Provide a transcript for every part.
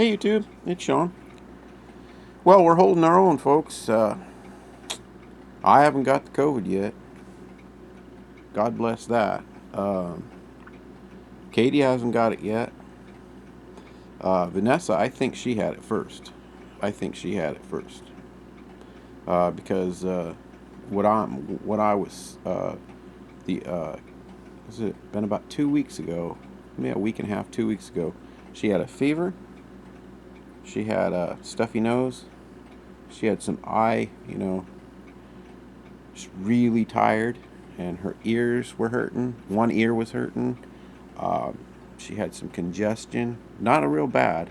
Hey YouTube, it's Sean. Well, we're holding our own, folks. I haven't got the COVID yet. God bless that. Um, Katie hasn't got it yet. Vanessa, I think she had it first. I think she had it first because what I was the was it been about 2 weeks ago, maybe a week and a half, 2 weeks ago. She had a fever. She had a stuffy nose. She had some eye, just really tired, and her ears were hurting. One ear was hurting. Um, she had some congestion, not a real bad.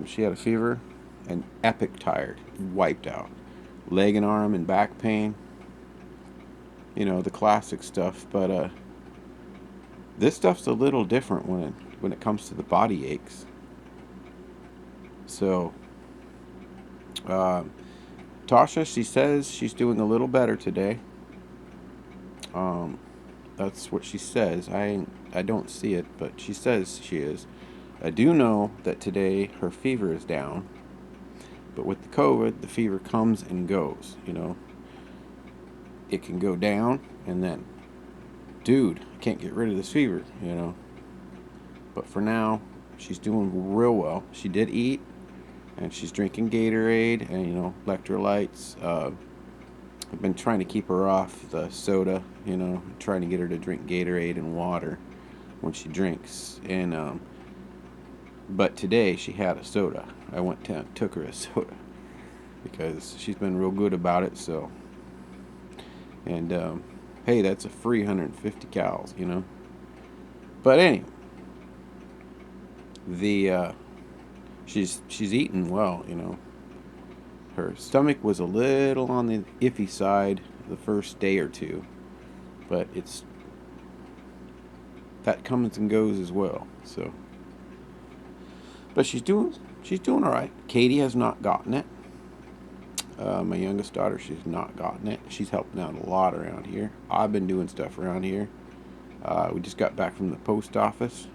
She had a fever and epic tired, wiped out. Leg and arm and back pain. The classic stuff. But this stuff's a little different when it comes to the body aches. So, um, Tasha, she says she's doing a little better today. Um, that's what she says. I don't see it, but she says she is. I do know that today her fever is down, but with the COVID, the fever comes and goes. It can go down, and then, dude, I can't get rid of this fever. But for now, she's doing real well. She did eat, and she's drinking Gatorade and electrolytes. I've been trying to keep her off the soda, trying to get her to drink Gatorade and water when she drinks. And but today she had a soda. I went and took her a soda because she's been real good about it. So, and hey, that's a free 150 calories. But anyway, the she's eating well. Her stomach was a little on the iffy side the first day or two, but that comes and goes as well. So, but she's doing all right. Katie has not gotten it. My youngest daughter, she's not gotten it. She's helping out a lot around here. I've been doing stuff around here. We just got back from the post office,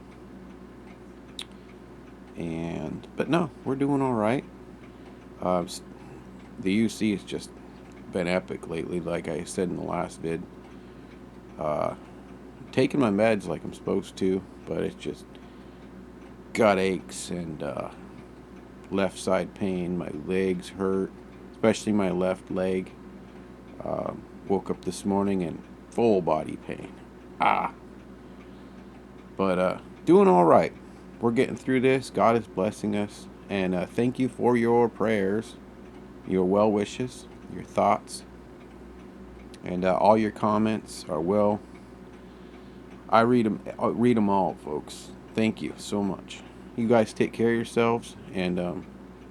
but no, we're doing all right. Uh, the UC has just been epic lately, like I said in the last vid. Uh, Taking my meds like I'm supposed to, but it's just gut aches and left side pain. My legs hurt, especially my left leg. Woke up this morning in full body pain. But doing all right. We're getting through this. God is blessing us, and thank you for your prayers, your well wishes, your thoughts, and all your comments are well. I read them all, folks. Thank you so much. You guys take care of yourselves, and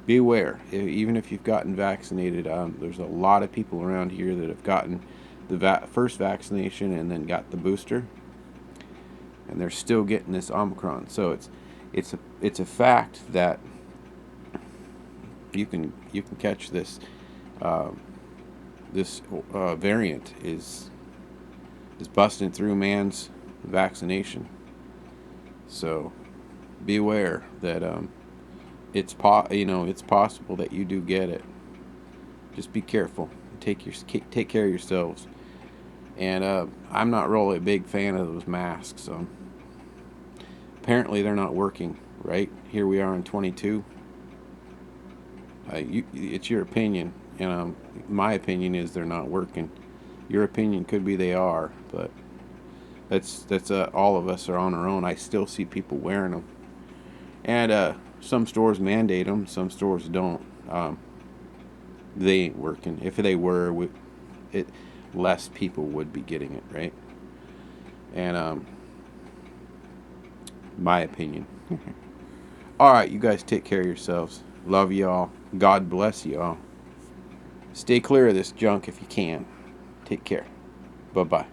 beware. Even if you've gotten vaccinated, there's a lot of people around here that have gotten the first vaccination and then got the booster, and they're still getting this Omicron. So it's a fact that you can catch this. This variant is busting through man's vaccination. So beware that it's possible that you do get it. Just be careful. Take care of yourselves. And I'm not really a big fan of those masks. So apparently they're not working. Right here we are in 22. It's your opinion. My opinion is they're not working. Your opinion could be they are, but that's all of us are on our own. I still see people wearing them, and some stores mandate them, some stores don't. They ain't working. If they were, less people would be getting it, right? And my opinion. All right, you guys take care of yourselves. Love y'all. God bless y'all. Stay clear of this junk if you can. Take care. Bye-bye.